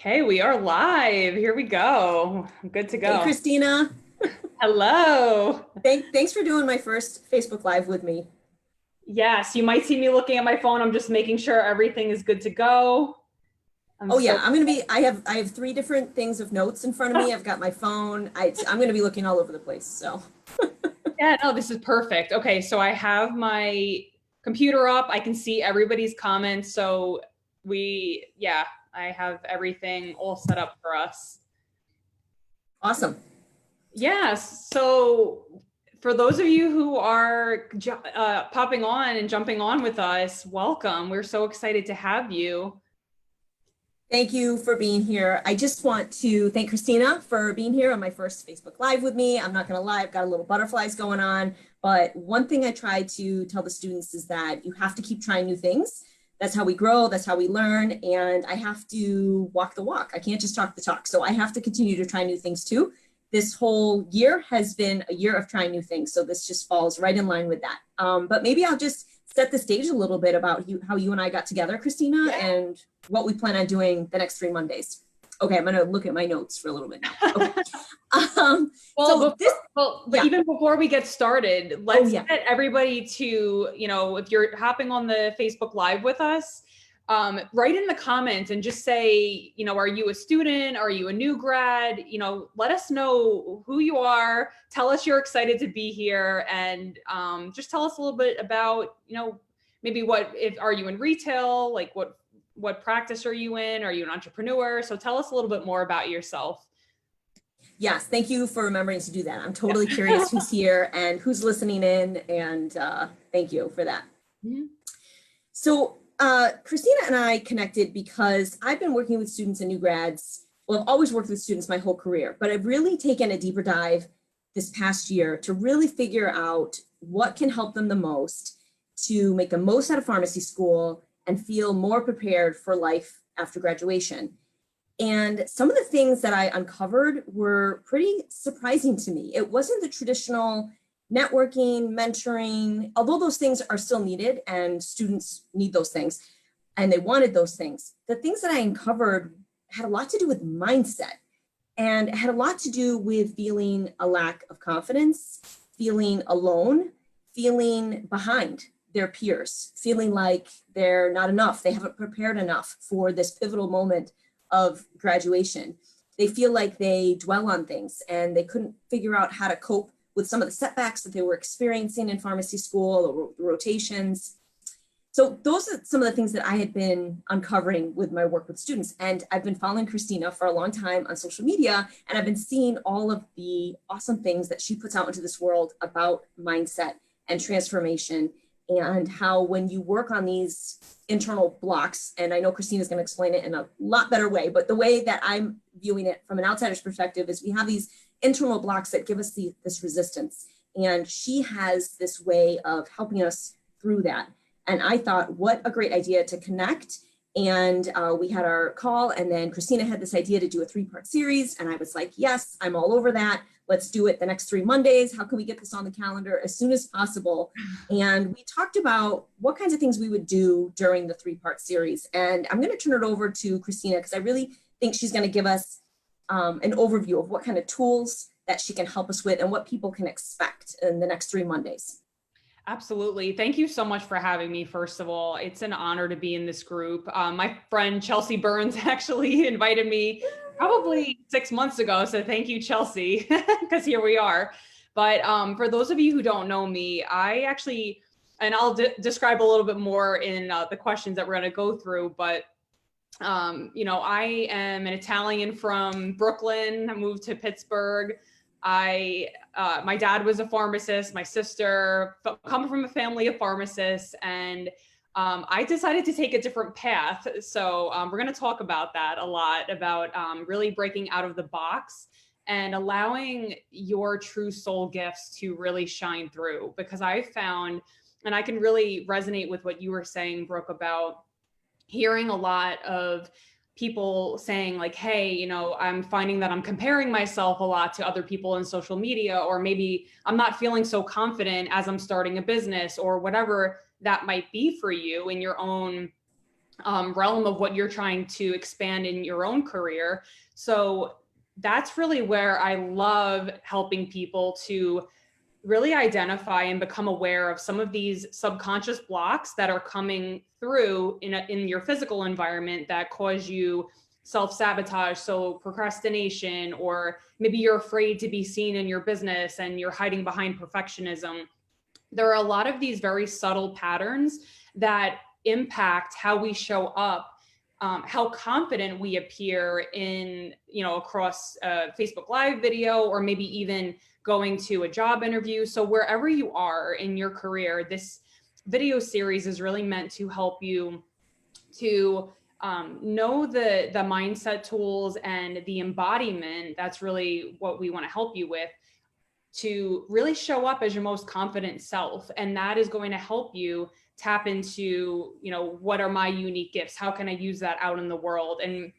Okay, we are live. Here we go. I'm good to Hey, go. Christina. Hello. Thanks for doing my first Facebook Live with me. Yes, you might see me looking at my phone. I'm just making sure everything is good to go. I'm Oh yeah, so I have three different things of notes in front of me. I've got my phone. I'm gonna be looking all over the place. So yeah, no, this is perfect. Okay, so I have my computer up. I can see everybody's comments. So I have everything all set up for us. awesome. Yes. So for those of you who are popping on and jumping on with us, welcome. We're so excited to have you. Thank you for being here. I just want to thank Christina for being here on my first Facebook Live with me. I'm not gonna lie, I've got a little butterflies going on, but one thing I try to tell the students is that you have to keep trying new things. That's how we grow, that's how we learn, and I have to walk the walk. I can't just talk the talk. So I have to continue to try new things too. This whole year has been a year of trying new things. So this just falls right in line with that. But maybe I'll just set the stage a little bit about how you and I got together, Christina, Yeah. and what we plan on doing the next 3 Mondays. Okay, I'm gonna look at my notes for a little bit now. Okay. But even before we get started, let's get everybody to, if you're hopping on the Facebook Live with us, write in the comments and just say, are you a student? Are you a new grad? Let us know who you are. Tell us you're excited to be here, and just tell us a little bit about, maybe are you in retail? Like what practice are you in? Are you an entrepreneur? So tell us a little bit more about yourself. Yes, thank you for remembering to do that. I'm totally curious who's here and who's listening in, and thank you for that. Mm-hmm. So Christina and I connected because I've been working with students and new grads. Well, I've always worked with students my whole career, but I've really taken a deeper dive this past year to really figure out what can help them the most to make the most out of pharmacy school and feel more prepared for life after graduation. And some of the things that I uncovered were pretty surprising to me. It wasn't the traditional networking, mentoring, although those things are still needed and students need those things and they wanted those things. The things that I uncovered had a lot to do with mindset, and it had a lot to do with feeling a lack of confidence, feeling alone, feeling behind their peers, feeling like they're not enough, they haven't prepared enough for this pivotal moment of graduation. They feel like they dwell on things and they couldn't figure out how to cope with some of the setbacks that they were experiencing in pharmacy school or the rotations. So those are some of the things that I had been uncovering with my work with students. And I've been following Christina for a long time on social media, and I've been seeing all of the awesome things that she puts out into this world about mindset and transformation, and how when you work on these internal blocks, and I know Christina's going to explain it in a lot better way, but the way that I'm viewing it from an outsider's perspective is we have these internal blocks that give us this resistance. And she has this way of helping us through that. And I thought, what a great idea to connect. And we had our call, and then Christina had this idea to do a 3-part series. And I was like, yes, I'm all over that. Let's do it the next 3 Mondays. How can we get this on the calendar as soon as possible? And we talked about what kinds of things we would do during the 3-part series. And I'm going to turn it over to Christina because I really think she's going to give us an overview of what kind of tools that she can help us with and what people can expect in the next 3 Mondays. Absolutely. Thank you so much for having me. First of all, it's an honor to be in this group. My friend Chelsea Burns actually invited me probably 6 months ago. So thank you, Chelsea, because here we are. But for those of you who don't know me, I actually, and I'll describe a little bit more in the questions that we're going to go through, but I am an Italian from Brooklyn. I moved to Pittsburgh. My dad was a pharmacist, my sister come from a family of pharmacists, and I decided to take a different path. So we're going to talk about that a lot, about really breaking out of the box and allowing your true soul gifts to really shine through. Because I found, and I can really resonate with what you were saying, Brooke, about hearing a lot of people saying like, hey, I'm finding that I'm comparing myself a lot to other people in social media, or maybe I'm not feeling so confident as I'm starting a business, or whatever that might be for you in your own realm of what you're trying to expand in your own career. So that's really where I love helping people to really identify and become aware of some of these subconscious blocks that are coming through in your physical environment that cause you self-sabotage. So procrastination, or maybe you're afraid to be seen in your business and you're hiding behind perfectionism. There are a lot of these very subtle patterns that impact how we show up, how confident we appear in, across a Facebook Live video, or maybe even going to a job interview. So wherever you are in your career, this video series is really meant to help you to know the mindset tools and the embodiment. That's really what we want to help you with, to really show up as your most confident self. And that is going to help you tap into, what are my unique gifts? How can I use that out in the world? And,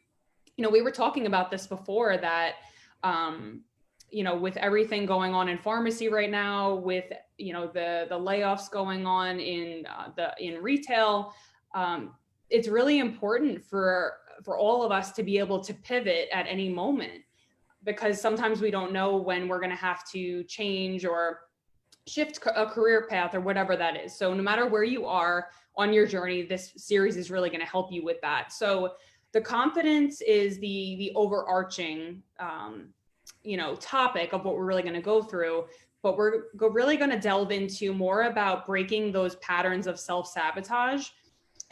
we were talking about this before, that, with everything going on in pharmacy right now, with, the layoffs going on in retail, it's really important for all of us to be able to pivot at any moment, because sometimes we don't know when we're going to have to change or shift a career path or whatever that is. So no matter where you are on your journey, this series is really going to help you with that. So the confidence is the overarching, topic of what we're really going to go through, but we're really going to delve into more about breaking those patterns of self-sabotage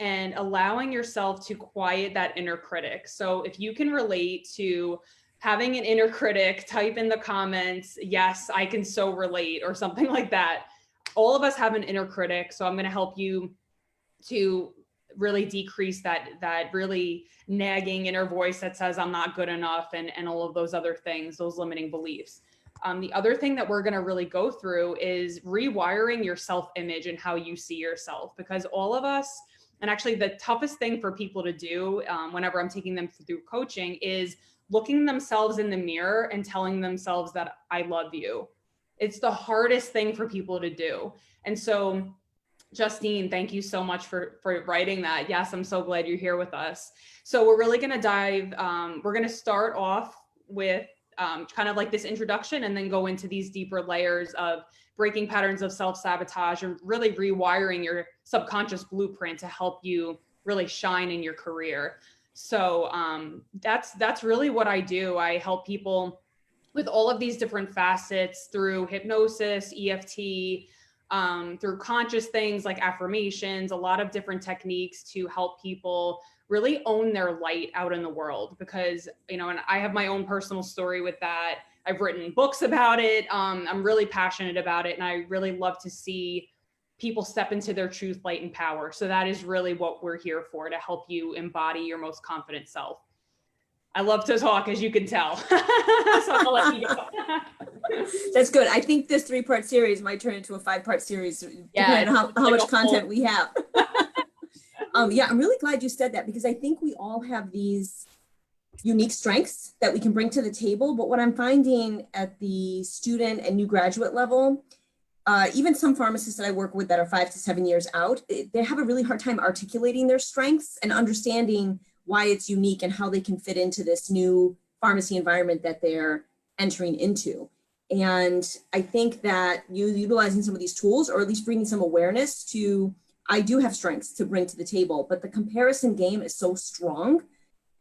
and allowing yourself to quiet that inner critic. So if you can relate to having an inner critic, type in the comments, yes, I can so relate, or something like that. All of us have an inner critic. So I'm going to help you to really decrease that really nagging inner voice that says I'm not good enough, and all of those other things, those limiting beliefs. The other thing that we're going to really go through is rewiring your self-image and how you see yourself, because all of us, and actually the toughest thing for people to do whenever I'm taking them through coaching, is looking themselves in the mirror and telling themselves that I love you. It's the hardest thing for people to do. And so, Justine, thank you so much for writing that. Yes, I'm so glad you're here with us. So we're really going to dive, we're going to start off with kind of like this introduction, and then go into these deeper layers of breaking patterns of self-sabotage and really rewiring your subconscious blueprint to help you really shine in your career. So that's really what I do. I help people with all of these different facets through hypnosis, EFT, through conscious things like affirmations, a lot of different techniques to help people really own their light out in the world. Because, and I have my own personal story with that. I've written books about it. I'm really passionate about it. And I really love to see people step into their truth, light, and power. So that is really what we're here for, to help you embody your most confident self. I love to talk, as you can tell. So I'll let you go. That's good. I think this 3-part series might turn into a 5-part series, depending on how much content we have. Yeah, I'm really glad you said that, because I think we all have these unique strengths that we can bring to the table. But what I'm finding at the student and new graduate level, even some pharmacists that I work with that are 5 to 7 years out, they have a really hard time articulating their strengths and understanding why it's unique and how they can fit into this new pharmacy environment that they're entering into. And I think that you utilizing some of these tools, or at least bringing some awareness to, I do have strengths to bring to the table, but the comparison game is so strong.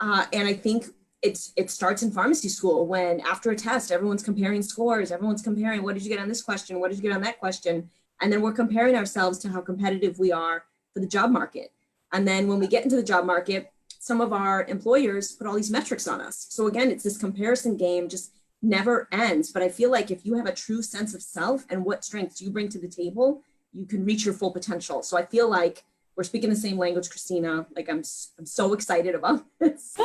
And I think it starts in pharmacy school, when after a test, everyone's comparing scores. Everyone's comparing, what did you get on this question? What did you get on that question? And then we're comparing ourselves to how competitive we are for the job market. And then when we get into the job market, some of our employers put all these metrics on us. So again, it's this comparison game, just never ends. But I feel like if you have a true sense of self and what strengths you bring to the table, you can reach your full potential. So I feel like we're speaking the same language, Christina. Like I'm so excited about this.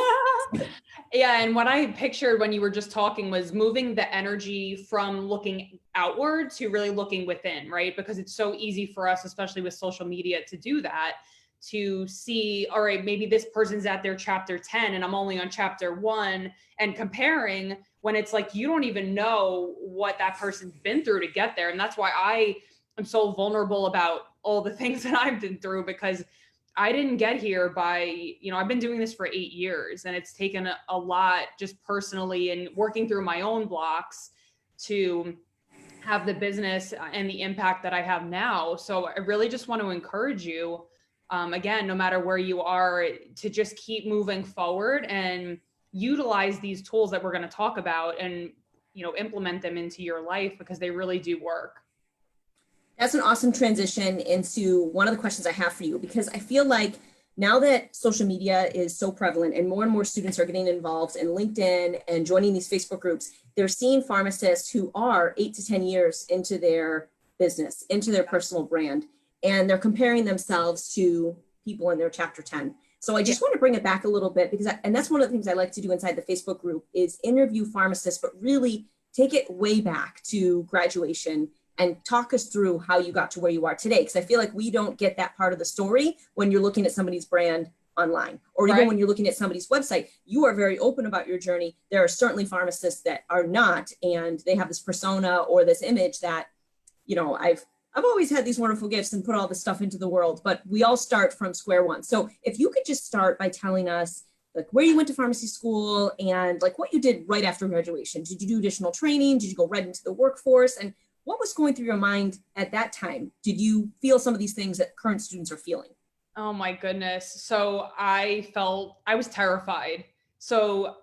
Yeah, and what I pictured when you were just talking was moving the energy from looking outward to really looking within, right? Because it's so easy for us, especially with social media, to do that, to see, all right, maybe this person's at their chapter 10 and I'm only on chapter 1, and comparing, when it's like, you don't even know what that person's been through to get there. And that's why I am so vulnerable about all the things that I've been through, because I didn't get here by, I've been doing this for 8 years, and it's taken a lot just personally and working through my own blocks to have the business and the impact that I have now. So I really just want to encourage you, again, no matter where you are, to just keep moving forward and utilize these tools that we're going to talk about and, implement them into your life, because they really do work. That's an awesome transition into one of the questions I have for you, because I feel like now that social media is so prevalent and more students are getting involved in LinkedIn and joining these Facebook groups, they're seeing pharmacists who are 8 to 10 years into their business, into their personal brand, and they're comparing themselves to people in their chapter 10. So I just want to bring it back a little bit, because and that's one of the things I like to do inside the Facebook group is interview pharmacists, but really take it way back to graduation and talk us through how you got to where you are today. Because I feel like we don't get that part of the story when you're looking at somebody's brand online, or even when you're looking at somebody's website. You are very open about your journey. There are certainly pharmacists that are not, and they have this persona or this image that, I've always had these wonderful gifts and put all this stuff into the world, but we all start from square one. So if you could just start by telling us like where you went to pharmacy school and like what you did right after graduation. Did you do additional training? Did you go right into the workforce? And what was going through your mind at that time? Did you feel some of these things that current students are feeling? Oh my goodness. So I was terrified. So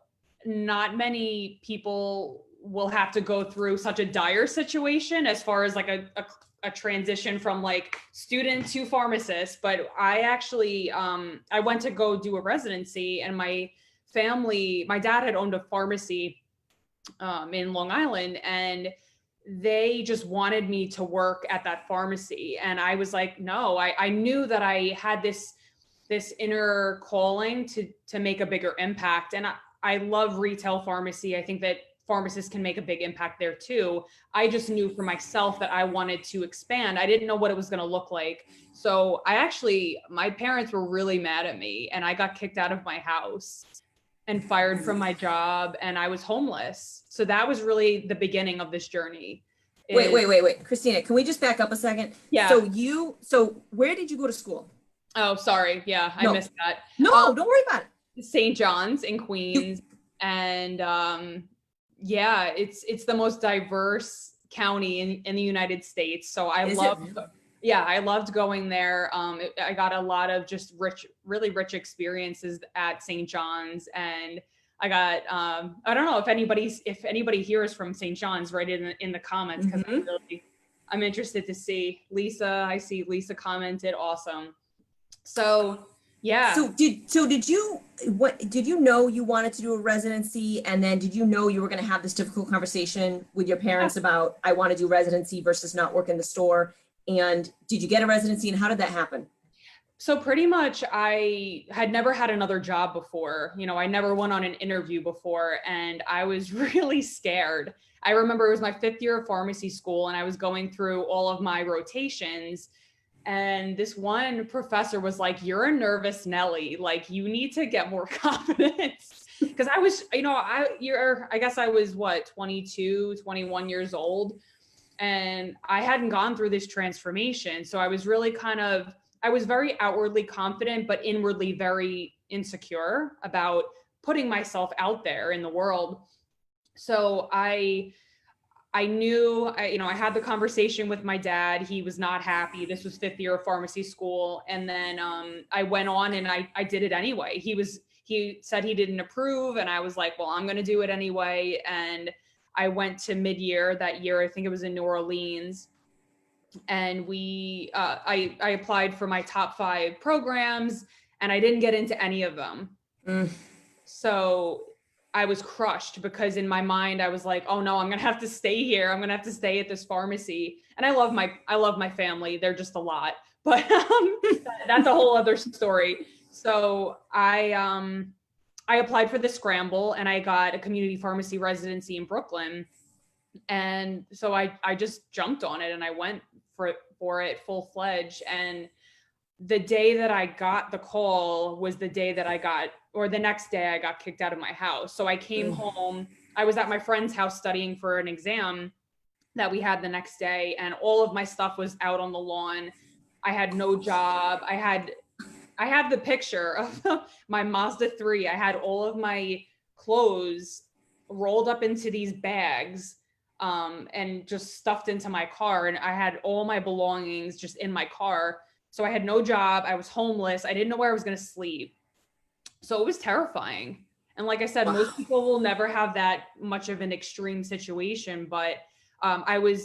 not many people will have to go through such a dire situation as far as like a transition from like student to pharmacist. But I actually, I went to go do a residency, and my dad had owned a pharmacy in Long Island, and they just wanted me to work at that pharmacy. And I was like, no, I knew that I had this inner calling to make a bigger impact. And I love retail pharmacy. I think that pharmacists can make a big impact there too. I just knew for myself that I wanted to expand. I didn't know what it was going to look like. So my parents were really mad at me, and I got kicked out of my house and fired from my job, and I was homeless. So that was really the beginning of this journey. Wait. Christina, can we just back up a second? Yeah. So where did you go to school? Oh, sorry. Yeah, I missed that. No, don't worry about it. St. John's in Queens. And yeah, it's the most diverse county in the United States. So I loved going there. I got a lot of just really rich experiences at St. John's, and I got, I don't know if anybody here is from St. John's, write it in the comments, because I'm interested to see. Lisa, I see Lisa commented, awesome. So yeah. So did you know you wanted to do a residency, and then did you know you were going to have this difficult conversation with your parents about, I want to do residency versus not work in the store? And did you get a residency, and how did that happen? So pretty much I had never had another job before. I never went on an interview before, and I was really scared. I remember it was my 5th year of pharmacy school, and I was going through all of my rotations. And this one professor was like, "You're a nervous Nelly. Like, you need to get more confidence." Because I was, I guess I was 22, 21 years old. And I hadn't gone through this transformation. So I was really I was very outwardly confident, but inwardly very insecure about putting myself out there in the world. So I knew, I had the conversation with my dad. He was not happy. This was 5th year of pharmacy school. And then I went on and I did it anyway. He said he didn't approve. And I was like, well, I'm going to do it anyway. And I went to mid-year that year. I think it was in New Orleans. And I applied for my top 5 programs, and I didn't get into any of them. So I was crushed, because in my mind I was like, oh no, I'm going to have to stay here. I'm going to have to stay at this pharmacy. And I love my family. They're just a lot, but that's a whole other story. So I applied for the scramble, and I got a community pharmacy residency in Brooklyn. And so I just jumped on it, and I went for it full fledged. And the day that I got the call was the day that the next day I got kicked out of my house. So I came home. I was at my friend's house studying for an exam that we had the next day, and all of my stuff was out on the lawn. I had no job. I I have the picture of my Mazda 3. I had all of my clothes rolled up into these bags and just stuffed into my car. And I had all my belongings just in my car. So I had no job. I was homeless. I didn't know where I was going to sleep. So it was terrifying. And like I said, Wow. most people will never have that much of an extreme situation, but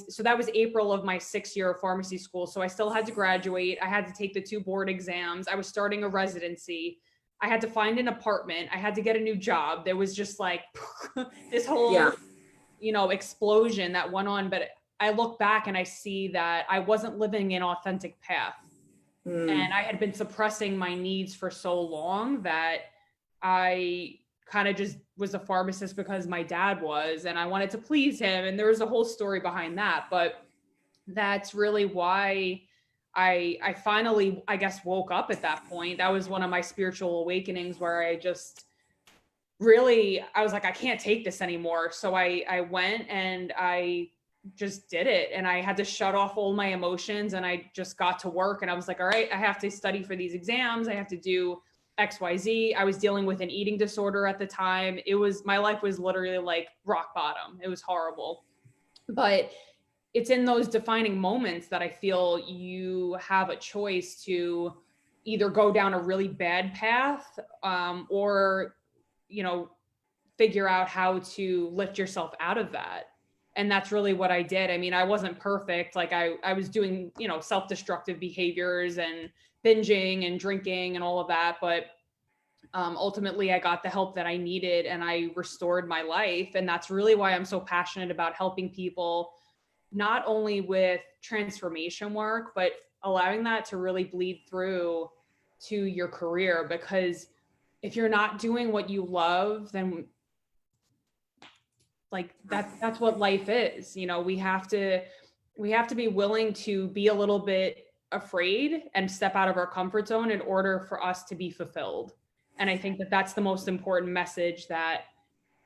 so that was April of my 6th year of pharmacy school. So I still had to graduate. I had to take the 2 board exams. I was starting a residency. I had to find an apartment. I had to get a new job. There was just like this whole, explosion that went on. But I look back and I see that I wasn't living an authentic path. And I had been suppressing my needs for so long that I kind of just was a pharmacist because my dad was, and I wanted to please him. And there was a whole story behind that, but that's really why I finally, I guess, woke up at that point. That was one of my spiritual awakenings where I just really, I was like, I can't take this anymore. So I went and I just did it, and I had to shut off all my emotions, and I just got to work. And I was like, all right, I have to study for these exams. I have to do XYZ. I was dealing with an eating disorder at the time. My life was literally like rock bottom. It was horrible. But it's in those defining moments that I feel you have a choice to either go down a really bad path, or, figure out how to lift yourself out of that. And that's really what I did. I mean, I wasn't perfect. Like I was doing, self-destructive behaviors and binging and drinking and all of that. But ultimately I got the help that I needed, and I restored my life. And that's really why I'm so passionate about helping people, not only with transformation work, but allowing that to really bleed through to your career. Because if you're not doing what you love, then like that's what life is. We have to be willing to be a little bit afraid and step out of our comfort zone in order for us to be fulfilled. And I think that that's the most important message that,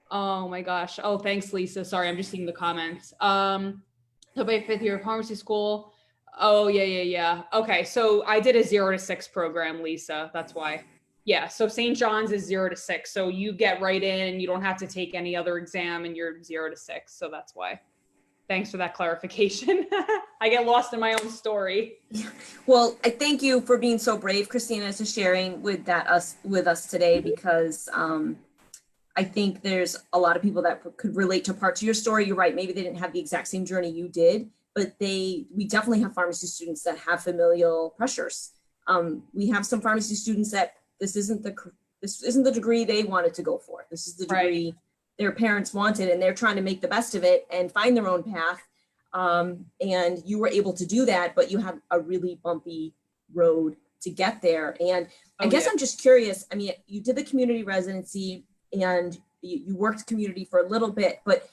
oh my gosh. Oh, thanks, Lisa. Sorry, I'm just seeing the comments. So by 5th year of pharmacy school. Oh, yeah. Okay, so I did a 0 to 6 program, Lisa. That's why. Yeah, so St. John's is 0 to 6. So you get right in, you don't have to take any other exam, and you're 0 to 6. So that's why. Thanks for that clarification. I get lost in my own story. Well, I thank you for being so brave, Christina, to sharing with us today, because I think there's a lot of people that could relate to parts of your story. You're right. Maybe they didn't have the exact same journey you did, but we definitely have pharmacy students that have familial pressures. We have some pharmacy students that this isn't the degree they wanted to go for. This is the degree their parents wanted, and they're trying to make the best of it and find their own path. And you were able to do that, but you have a really bumpy road to get there. And I guess I'm just curious. I mean, you did the community residency and you worked community for a little bit, but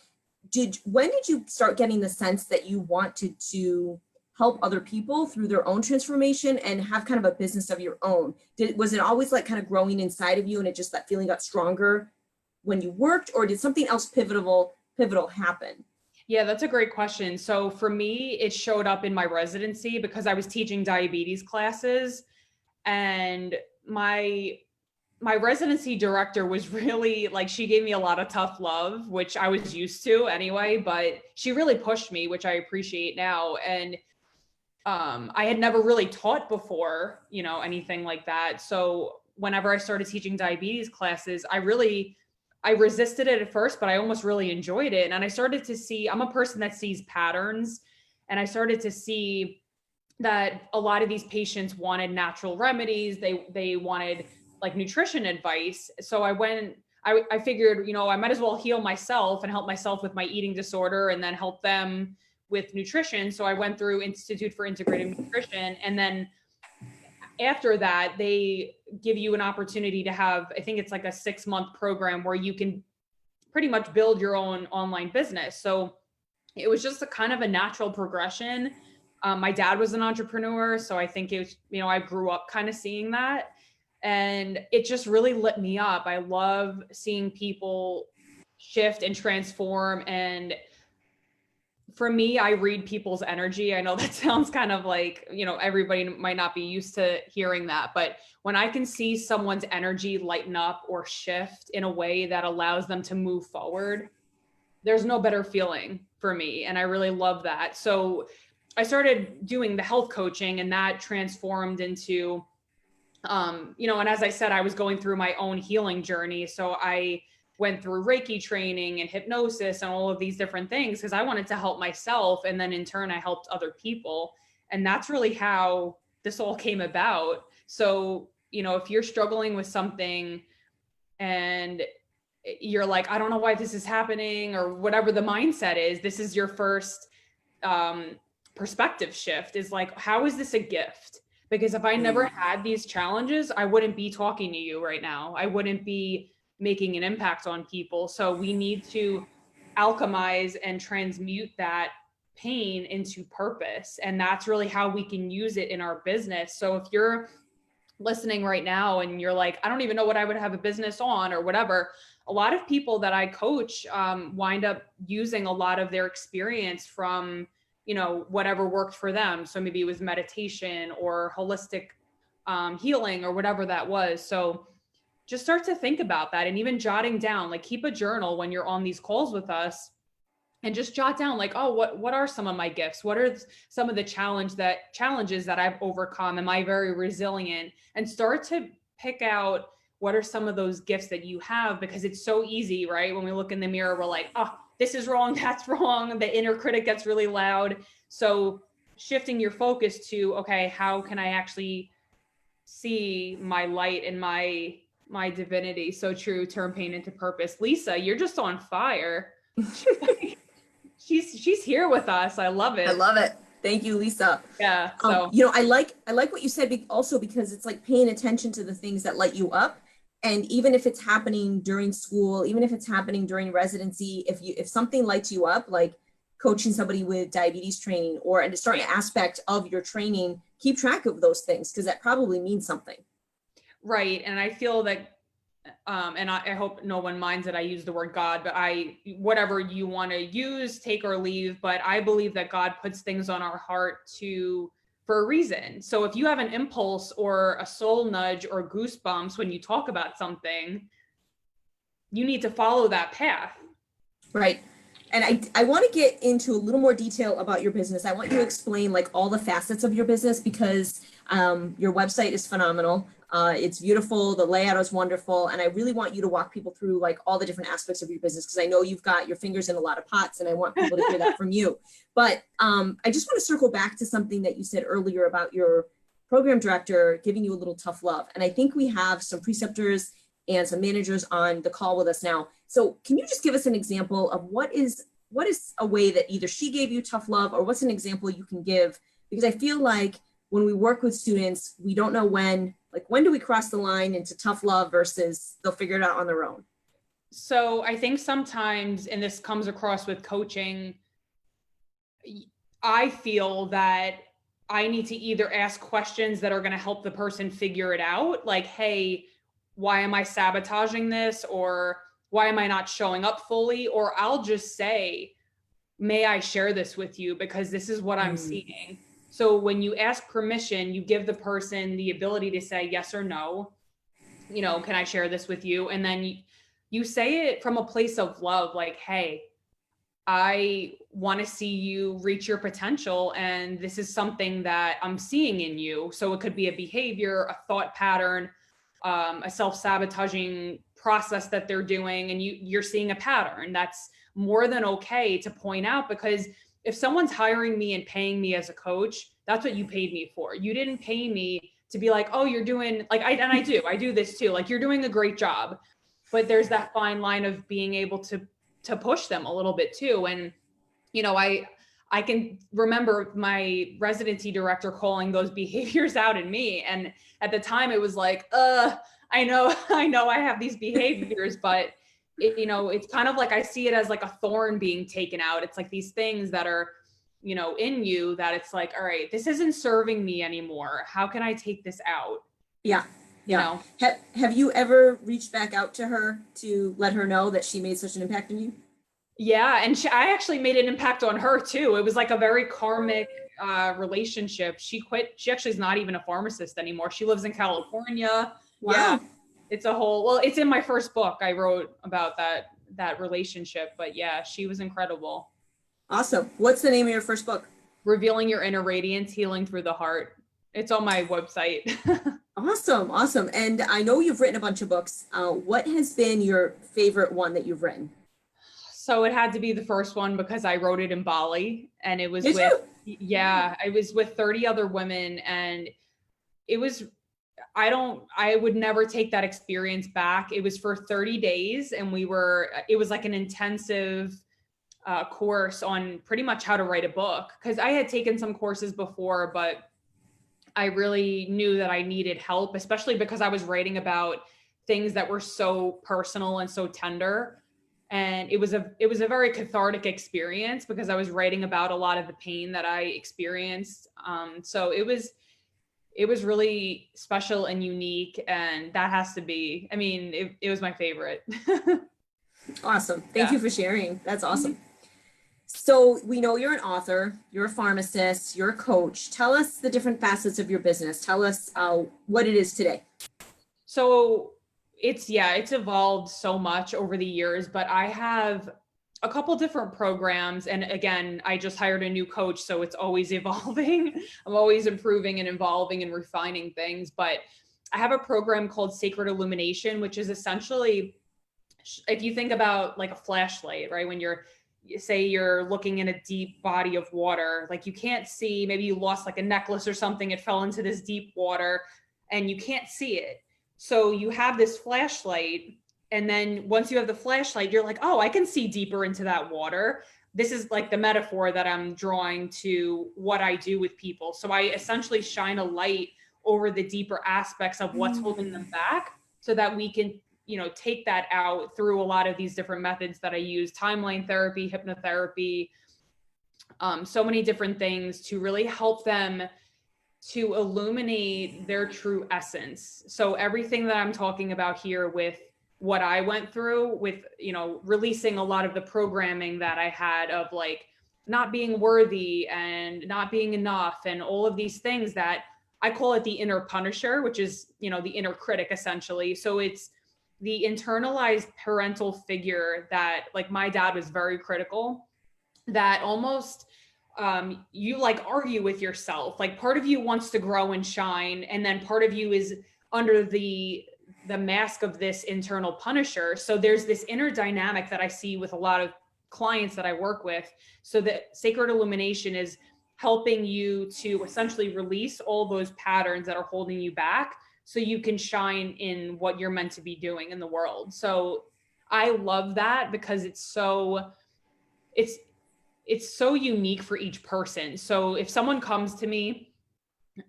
when did you start getting the sense that you wanted to help other people through their own transformation and have kind of a business of your own? Was it always like kind of growing inside of you, and that feeling got stronger when you worked, or did something else pivotal happen? Yeah, that's a great question. So for me, it showed up in my residency because I was teaching diabetes classes, and my residency director was really like, she gave me a lot of tough love, which I was used to anyway, but she really pushed me, which I appreciate now. And I had never really taught before, anything like that. So whenever I started teaching diabetes classes, I resisted it at first, but I almost really enjoyed it. And I started to see, I'm a person that sees patterns, and I started to see that a lot of these patients wanted natural remedies. They wanted like nutrition advice. So I figured, I might as well heal myself and help myself with my eating disorder, and then help them with nutrition. So I went through Institute for Integrative Nutrition. And then after that, they give you an opportunity to have, I think it's like a 6-month program where you can pretty much build your own online business. So it was just a kind of a natural progression. My dad was an entrepreneur, so I think it was, I grew up kind of seeing that, and it just really lit me up. I love seeing people shift and transform. And for me, I read people's energy. I know that sounds kind of like, everybody might not be used to hearing that, but when I can see someone's energy lighten up or shift in a way that allows them to move forward, there's no better feeling for me. And I really love that. So I started doing the health coaching, and that transformed into, and as I said, I was going through my own healing journey. So I went through Reiki training and hypnosis and all of these different things because I wanted to help myself. And then in turn, I helped other people. And that's really how this all came about. So, if you're struggling with something and you're like, I don't know why this is happening, or whatever the mindset is, this is your first perspective shift, is like, how is this a gift? Because if I never had these challenges, I wouldn't be talking to you right now. I wouldn't be making an impact on people. So we need to alchemize and transmute that pain into purpose. And that's really how we can use it in our business. So if you're listening right now and you're like, I don't even know what I would have a business on or whatever, a lot of people that I coach wind up using a lot of their experience from, whatever worked for them. So maybe it was meditation or holistic healing or whatever that was. So just start to think about that, and even jotting down, like keep a journal when you're on these calls with us, and just jot down like, oh, what are some of my gifts? What are some of the challenges that I've overcome? Am I very resilient? And start to pick out what are some of those gifts that you have, because it's so easy, right? When we look in the mirror, we're like, oh, this is wrong, that's wrong. The inner critic gets really loud. So shifting your focus to, okay, how can I actually see my light and my divinity? So true. Turn pain into purpose. Lisa, you're just on fire. She's here with us. I love it. I love it. Thank you, Lisa. Yeah. So I like what you said also, because it's like paying attention to the things that light you up. And even if it's happening during school, even if it's happening during residency, if something lights you up, like coaching somebody with diabetes training or a certain aspect of your training, keep track of those things, because that probably means something. Right. And I feel that, and I hope no one minds that I use the word God, but whatever you want to use, take or leave, but I believe that God puts things on our heart for a reason. So if you have an impulse or a soul nudge or goosebumps when you talk about something, you need to follow that path. Right. And I want to get into a little more detail about your business. I want you to explain like all the facets of your business, because your website is phenomenal. It's beautiful. The layout is wonderful. And I really want you to walk people through like all the different aspects of your business, because I know you've got your fingers in a lot of pots, and I want people to hear that from you. But I just want to circle back to something that you said earlier about your program director giving you a little tough love. And I think we have some preceptors and some managers on the call with us now. So can you just give us an example of what is a way that either she gave you tough love, or what's an example you can give? Because I feel like when we work with students, we don't know when do we cross the line into tough love versus they'll figure it out on their own? So I think sometimes, and this comes across with coaching, I feel that I need to either ask questions that are going to help the person figure it out. Like, hey, why am I sabotaging this? Or why am I not showing up fully? Or I'll just say, may I share this with you? Because this is what I'm seeing. So when you ask permission, you give the person the ability to say yes or no. Can I share this with you? And then you say it from a place of love, like, hey, I want to see you reach your potential. And this is something that I'm seeing in you. So it could be a behavior, a thought pattern, a self-sabotaging process that they're doing. And you're seeing a pattern. That's more than okay to point out, because if someone's hiring me and paying me as a coach, that's what you paid me for. You didn't pay me to be like, oh, you're doing like, I do this too. Like, you're doing a great job, but there's that fine line of being able to push them a little bit too. And, I can remember my residency director calling those behaviors out in me. And at the time it was like, I know I have these behaviors, but it's kind of like, I see it as like a thorn being taken out. It's like these things that are, in you, that it's like, all right, this isn't serving me anymore. How can I take this out? Yeah. Have you ever reached back out to her to let her know that she made such an impact on you? Yeah. And I actually made an impact on her too. It was like a very karmic relationship. She quit. She actually is not even a pharmacist anymore. She lives in California. Yeah. Wow. It's a whole, well, it's in my first book. I wrote about that relationship, but yeah, she was incredible. Awesome. What's the name of your first book? Revealing Your Inner Radiance, Healing Through the Heart. It's on my website. Awesome. Awesome. And I know you've written a bunch of books. What has been your favorite one that you've written? So it had to be the first one because I wrote it in Bali, and it was Did with, you? yeah, I was with 30 other women, and it was, I would never take that experience back. It was for 30 days, and it was like an intensive course on pretty much how to write a book. Cause I had taken some courses before, but I really knew that I needed help, especially because I was writing about things that were so personal and so tender. And it was a very cathartic experience because I was writing about a lot of the pain that I experienced. So it was really special and unique, and that has to be, I mean, it was my favorite. Awesome. Thank you for sharing. That's awesome. So we know you're an author, you're a pharmacist, you're a coach. Tell us the different facets of your business. Tell us what it is today. So it's evolved so much over the years, but I have a couple different programs. And again, I just hired a new coach, so it's always evolving. I'm always improving and evolving and refining things. But I have a program called Sacred Illumination, which is essentially, if you think about like a flashlight, right? When say you're looking in a deep body of water, like you can't see, maybe you lost like a necklace or something, it fell into this deep water and you can't see it. So you have this flashlight, and then once you have the flashlight, you're like, oh, I can see deeper into that water. This is like the metaphor that I'm drawing to what I do with people. So I essentially shine a light over the deeper aspects of what's holding them back, so that we can, take that out through a lot of these different methods that I use: timeline therapy, hypnotherapy, so many different things to really help them to illuminate their true essence. So everything that I'm talking about here with what I went through with, releasing a lot of the programming that I had of like not being worthy and not being enough and all of these things that I call it the inner punisher, which is, the inner critic essentially. So it's the internalized parental figure that, like, my dad was very critical, that almost you like argue with yourself. Like part of you wants to grow and shine, and then part of you is under the mask of this internal punisher. So there's this inner dynamic that I see with a lot of clients that I work with. So that Sacred Illumination is helping you to essentially release all those patterns that are holding you back, so you can shine in what you're meant to be doing in the world. So I love that because it's so unique for each person. So if someone comes to me,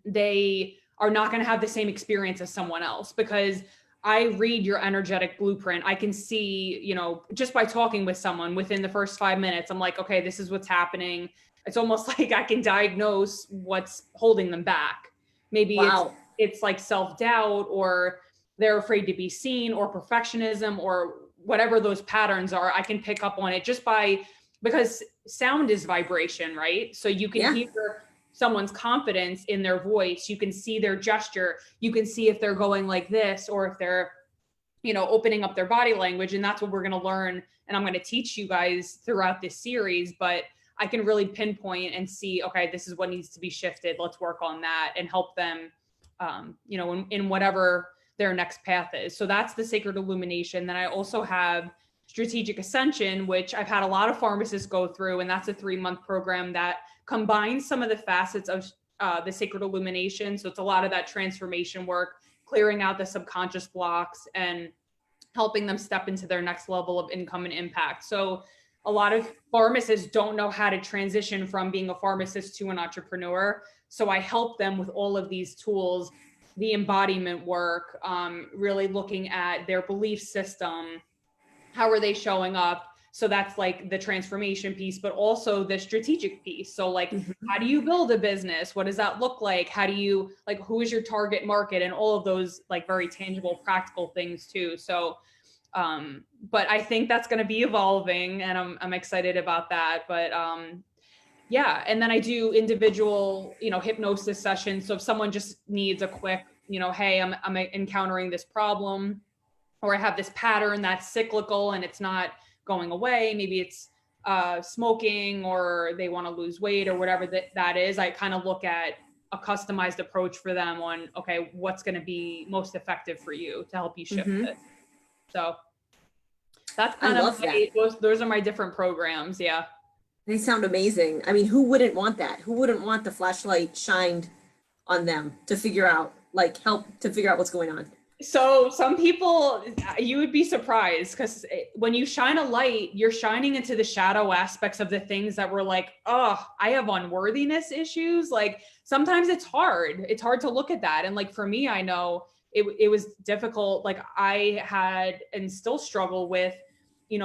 they are not going to have the same experience as someone else, because I read your energetic blueprint. I can see, just by talking with someone within the first 5 minutes, I'm like, okay, this is what's happening. It's almost like I can diagnose what's holding them back. Maybe it's like self-doubt, or they're afraid to be seen, or perfectionism, or whatever those patterns are. I can pick up on it because sound is vibration, right? So you can hear someone's confidence in their voice. You can see their gesture. You can see if they're going like this, or if they're, opening up their body language. And that's what we're going to learn. And I'm going to teach you guys throughout this series, but I can really pinpoint and see, okay, this is what needs to be shifted. Let's work on that and help them, in whatever their next path is. So that's the Sacred Illumination. Then I also have Strategic Ascension, which I've had a lot of pharmacists go through. And that's a 3-month program that combines some of the facets of the Sacred Illumination. So it's a lot of that transformation work, clearing out the subconscious blocks and helping them step into their next level of income and impact. So a lot of pharmacists don't know how to transition from being a pharmacist to an entrepreneur. So I help them with all of these tools, the embodiment work, really looking at their belief system. How are they showing up? So that's like the transformation piece, but also the strategic piece. So like, how do you build a business? What does that look like? How do you, who is your target market? And all of those like very tangible, practical things too. So But I think that's going to be evolving, and I'm excited about that. But yeah, and then I do individual, hypnosis sessions. So if someone just needs a quick, hey, I'm encountering this problem, or I have this pattern that's cyclical and it's not going away. Maybe it's smoking, or they want to lose weight, or whatever that is. I kind of look at a customized approach for them on, okay, what's going to be most effective for you to help you shift it. So that's kind of those are my different programs. Yeah. They sound amazing. I mean, who wouldn't want that? Who wouldn't want the flashlight shined on them to figure out, help to figure out what's going on? So some people, you would be surprised, because when you shine a light, you're shining into the shadow aspects of the things that were like, oh, I have unworthiness issues. Like sometimes it's hard. It's hard to look at that. And like, for me, I know it was difficult. Like I had and still struggle with,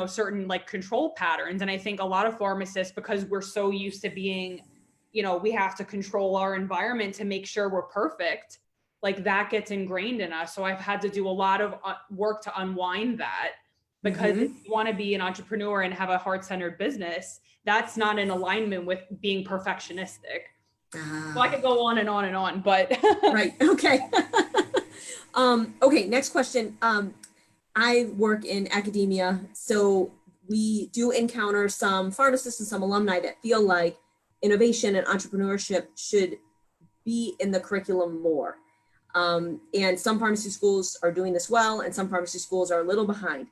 certain like control patterns. And I think a lot of pharmacists, because we're so used to being, we have to control our environment to make sure we're perfect, like that gets ingrained in us. So I've had to do a lot of work to unwind that, because if you want to be an entrepreneur and have a heart-centered business, that's not in alignment with being perfectionistic. So I could go on and on and on, but. Right. Okay. Okay. Next question. I work in academia, so we do encounter some pharmacists and some alumni that feel like innovation and entrepreneurship should be in the curriculum more. And some pharmacy schools are doing this well, and some pharmacy schools are a little behind.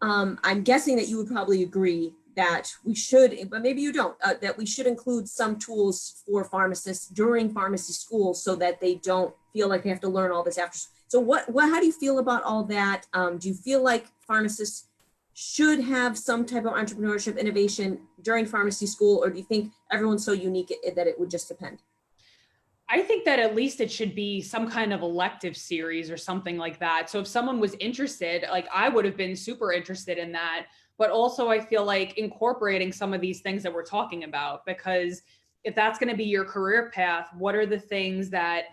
I'm guessing that you would probably agree that we should, but maybe you don't, that we should include some tools for pharmacists during pharmacy school so that they don't feel like they have to learn all this after. So how do you feel about all that? Do you feel like pharmacists should have some type of entrepreneurship innovation during pharmacy school, or do you think everyone's so unique that it would just depend? I think that at least it should be some kind of elective series or something like that. So if someone was interested, like I would have been super interested in that. But also I feel like incorporating some of these things that we're talking about, because if that's going to be your career path, what are the things that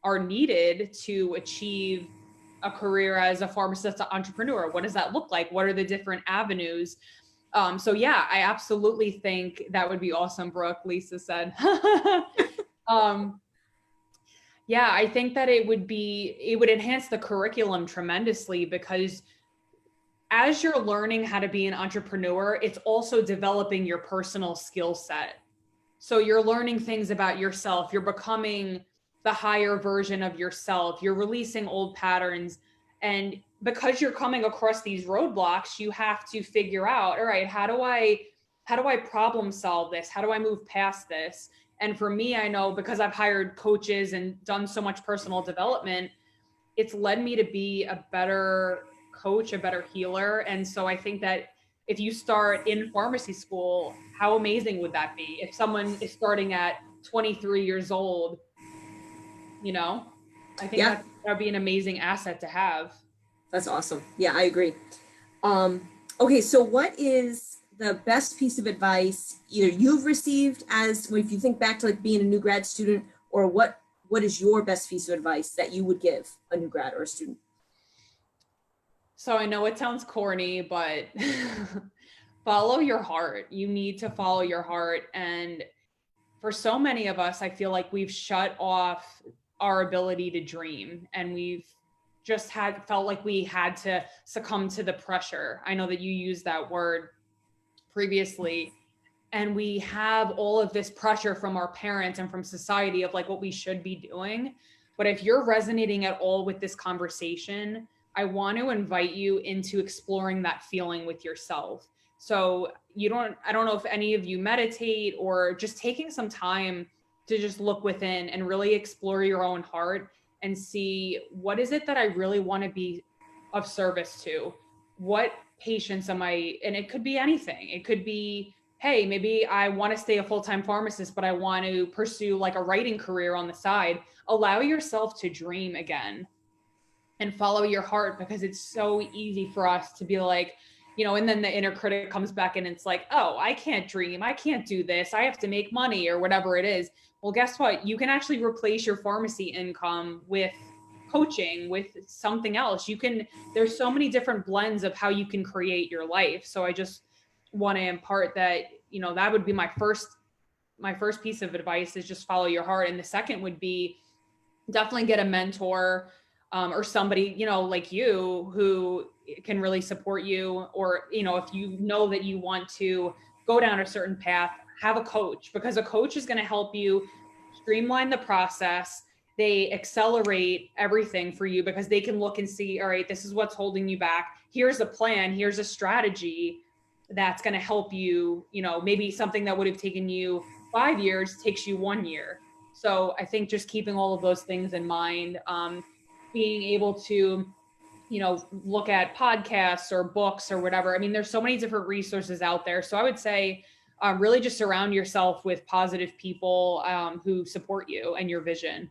are needed to achieve a career as a pharmacist entrepreneur? What does that look like? What are the different avenues? So yeah, I absolutely think that would be awesome, Brooke, Lisa said. Yeah, I think that it would enhance the curriculum tremendously, because as you're learning how to be an entrepreneur, it's also developing your personal skill set. So you're learning things about yourself. You're becoming the higher version of yourself. You're releasing old patterns. And because you're coming across these roadblocks, you have to figure out, all right, how do I problem solve this? How do I move past this? And for me, I know, because I've hired coaches and done so much personal development, it's led me to be a better coach, a better healer. And so I think that if you start in pharmacy school, how amazing would that be? If someone is starting at 23 years old, I think that would be an amazing asset to have. That's awesome. Yeah, I agree. Okay, so what is the best piece of advice either you've received if you think back to like being a new grad student, or what is your best piece of advice that you would give a new grad or a student? So I know it sounds corny, but follow your heart. You need to follow your heart. And for so many of us, I feel like we've shut off our ability to dream, and we've just felt like we had to succumb to the pressure. I know that you used that word previously, and we have all of this pressure from our parents and from society of like what we should be doing. But if you're resonating at all with this conversation, I want to invite you into exploring that feeling with yourself. So I don't know if any of you meditate, or just taking some time to just look within and really explore your own heart and see, what is it that I really want to be of service to? What patients am I? And it could be anything. It could be, hey, maybe I want to stay a full-time pharmacist, but I want to pursue like a writing career on the side. Allow yourself to dream again and follow your heart, because it's so easy for us to be like, and then the inner critic comes back and it's like, oh, I can't dream. I can't do this. I have to make money, or whatever it is. Well, guess what? You can actually replace your pharmacy income with coaching, with something else. There's so many different blends of how you can create your life. So I just want to impart that, that would be my first piece of advice, is just follow your heart. And the second would be definitely get a mentor, or somebody, like you, who can really support you. Or, if you know that you want to go down a certain path, have a coach, because a coach is going to help you streamline the process. They accelerate everything for you, because they can look and see, all right, this is what's holding you back. Here's a plan. Here's a strategy that's going to help you, maybe something that would have taken you 5 years takes you 1 year. So I think just keeping all of those things in mind, being able to, look at podcasts or books or whatever. I mean, there's so many different resources out there. So I would say, really just surround yourself with positive people, who support you and your vision.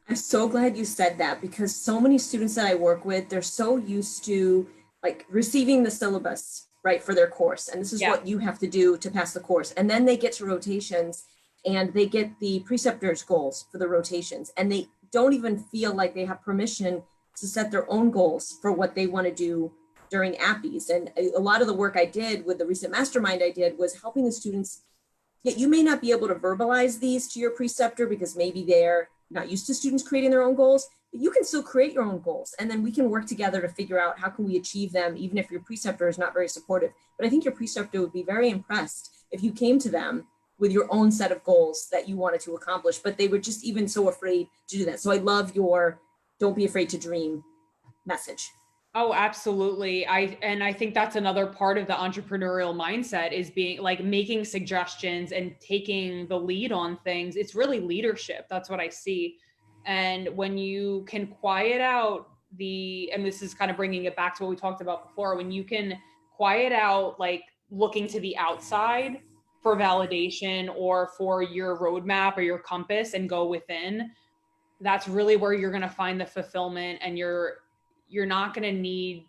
I'm so glad you said that, because so many students that I work with, they're so used to like receiving the syllabus, right, for their course. And this is what you have to do to pass the course. And then they get to rotations and they get the preceptor's goals for the rotations. And they don't even feel like they have permission to set their own goals for what they want to do during APPEs. And a lot of the work I did with the recent mastermind I did was helping the students. Yet you may not be able to verbalize these to your preceptor because maybe they're not used to students creating their own goals, but you can still create your own goals. And then we can work together to figure out how can we achieve them, even if your preceptor is not very supportive. But I think your preceptor would be very impressed if you came to them with your own set of goals that you wanted to accomplish, but they were just even so afraid to do that. So I love your don't be afraid to dream message. Oh, absolutely. I think that's another part of the entrepreneurial mindset, is being like making suggestions and taking the lead on things. It's really leadership. That's what I see. And when you can quiet out and this is kind of bringing it back to what we talked about before, when you can quiet out, like looking to the outside for validation or for your roadmap or your compass, and go within, that's really where you're going to find the fulfillment. And you're not going to need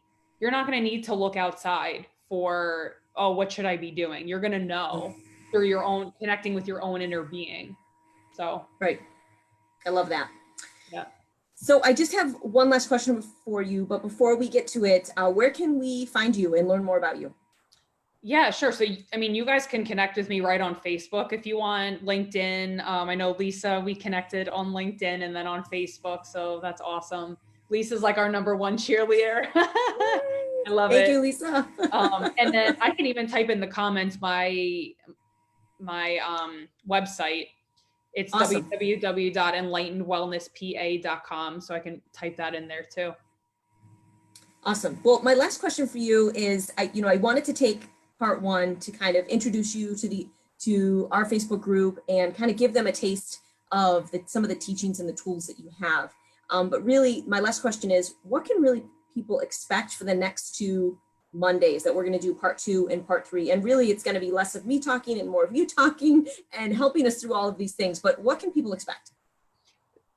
to look outside for, oh, what should I be doing? You're going to know through your own connecting with your own inner being. So, right. I love that. Yeah. So I just have one last question for you, but before we get to it, where can we find you and learn more about you? Yeah, sure. So, I mean, you guys can connect with me right on Facebook if you want, LinkedIn. I know Lisa, we connected on LinkedIn and then on Facebook. So that's awesome. Lisa's like our number one cheerleader. I love it. Thank you, Lisa. And then I can even type in the comments my website. It's awesome. www.enlightenedwellnesspa.com. So I can type that in there too. Awesome. Well, my last question for you is, I wanted to take part one to kind of introduce you to our Facebook group and kind of give them a taste of some of the teachings and the tools that you have. But really, my last question is, what can really people expect for the next 2 Mondays that we're going to do part 2 and part 3? And really, it's going to be less of me talking and more of you talking and helping us through all of these things. But what can people expect?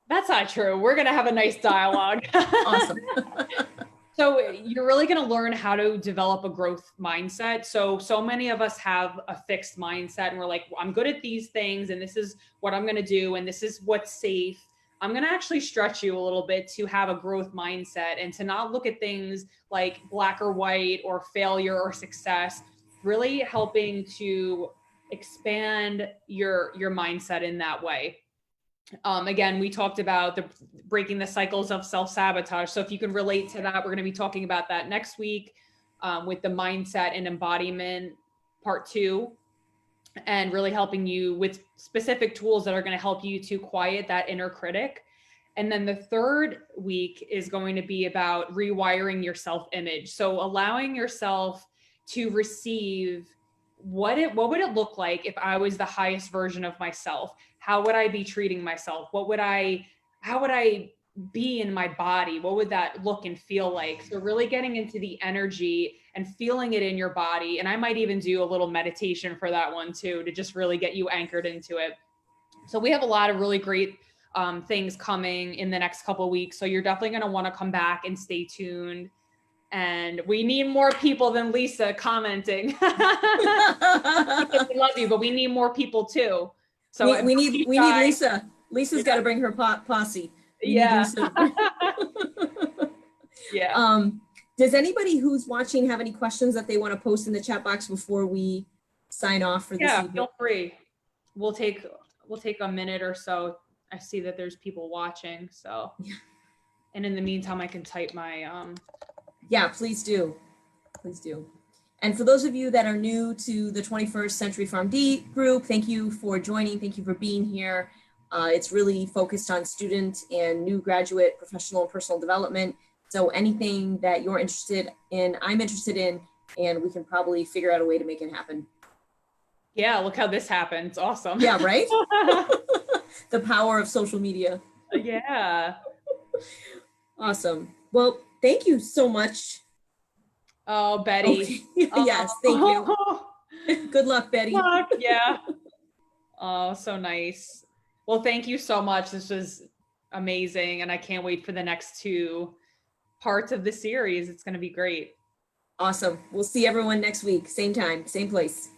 That's not true. We're going to have a nice dialogue. Awesome. So you're really going to learn how to develop a growth mindset. So many of us have a fixed mindset and we're like, well, I'm good at these things and this is what I'm going to do. And this is what's safe. I'm going to actually stretch you a little bit to have a growth mindset and to not look at things like black or white or failure or success, really helping to expand your mindset in that way. Again, we talked about breaking the cycles of self-sabotage. So if you can relate to that, we're going to be talking about that next week with the mindset and embodiment part 2, and really helping you with specific tools that are going to help you to quiet that inner critic. And then the third week is going to be about rewiring your self-image. So allowing yourself to receive what would it look like if I was the highest version of myself? How would I be treating myself? How would I be in my body? What would that look and feel like? So really getting into the energy and feeling it in your body. And I might even do a little meditation for that one too, to just really get you anchored into it. So we have a lot of really great things coming in the next couple of weeks. So you're definitely going to want to come back and stay tuned. And we need more people than Lisa commenting. We love you, but we need more people too. So we need Lisa. Lisa's got to bring her posse. We need Yeah. research. Yeah. Does anybody who's watching have any questions that they want to post in the chat box before we sign off for this evening? Feel free. We'll take a minute or so. I see that there's people watching, so. Yeah. And in the meantime, I can type my Yeah, please do. Please do. And for those of you that are new to the 21st Century PharmD group, thank you for joining. Thank you for being here. It's really focused on student and new graduate professional and personal development. So anything that you're interested in, I'm interested in, and we can probably figure out a way to make it happen. Yeah, look how this happened. It's awesome. Yeah, right? The power of social media. Yeah. Awesome. Well, thank you so much. Oh, Betty. Okay. Yes, thank you. Good luck, Betty. Good luck. Yeah. Oh, so nice. Well, thank you so much. This was amazing. And I can't wait for the next 2 parts of the series. It's going to be great. Awesome. We'll see everyone next week. Same time, same place.